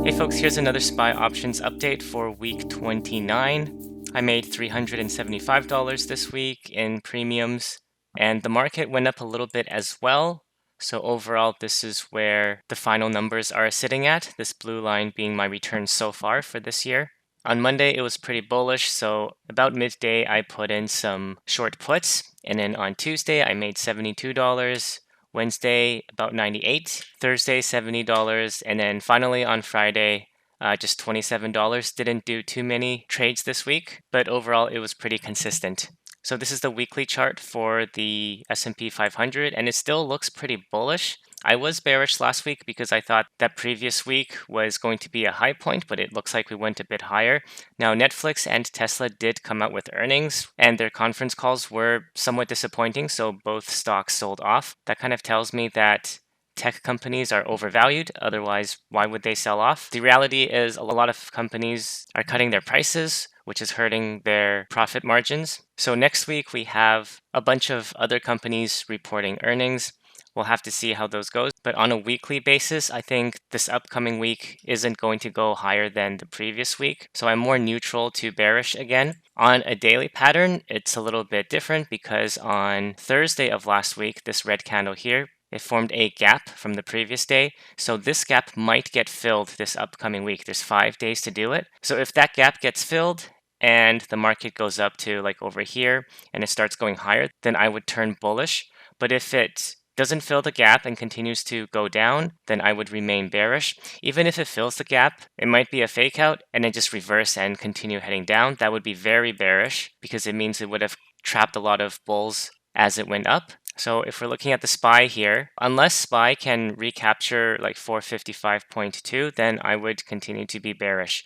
Hey folks, here's another SPY options update for week 29. I made $375 this week in premiums, and the market went up a little bit as well. So overall, this is where the final numbers are sitting at, this blue line being my return so far for this year. On Monday, it was pretty bullish, so about midday, I put in some short puts, and then on Tuesday, I made $72. Wednesday, about 98, Thursday, $70, and then finally on Friday, just $27. Didn't do too many trades this week, but overall it was pretty consistent. So this is the weekly chart for the S&P 500, and it still looks pretty bullish. I was bearish last week because I thought that previous week was going to be a high point, but it looks like we went a bit higher. Now, Netflix and Tesla did come out with earnings, and their conference calls were somewhat disappointing, so both stocks sold off. That kind of tells me that tech companies are overvalued. Otherwise, why would they sell off? The reality is a lot of companies are cutting their prices, which is hurting their profit margins. So next week, we have a bunch of other companies reporting earnings. We'll have to see how those go. But on a weekly basis, I think this upcoming week isn't going to go higher than the previous week. So I'm more neutral to bearish again. On a daily pattern, it's a little bit different because on Thursday of last week, this red candle here, it formed a gap from the previous day. So this gap might get filled this upcoming week. There's 5 days to do it. So if that gap gets filled and the market goes up to like over here and it starts going higher, then I would turn bullish. But if it doesn't fill the gap and continues to go down, then I would remain bearish. Even if it fills the gap, it might be a fake out and then just reverse and continue heading down. That would be very bearish because it means it would have trapped a lot of bulls as it went up. So if we're looking at the SPY here, unless SPY can recapture like 455.2, then I would continue to be bearish.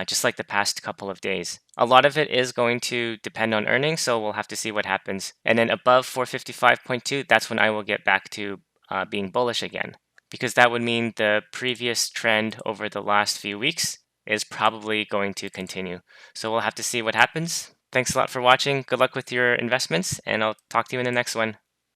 Just like the past couple of days. A lot of it is going to depend on earnings, so we'll have to see what happens. And then above 455.2, that's when I will get back to being bullish again, because that would mean the previous trend over the last few weeks is probably going to continue. So we'll have to see what happens. Thanks a lot for watching. Good luck with your investments, and I'll talk to you in the next one.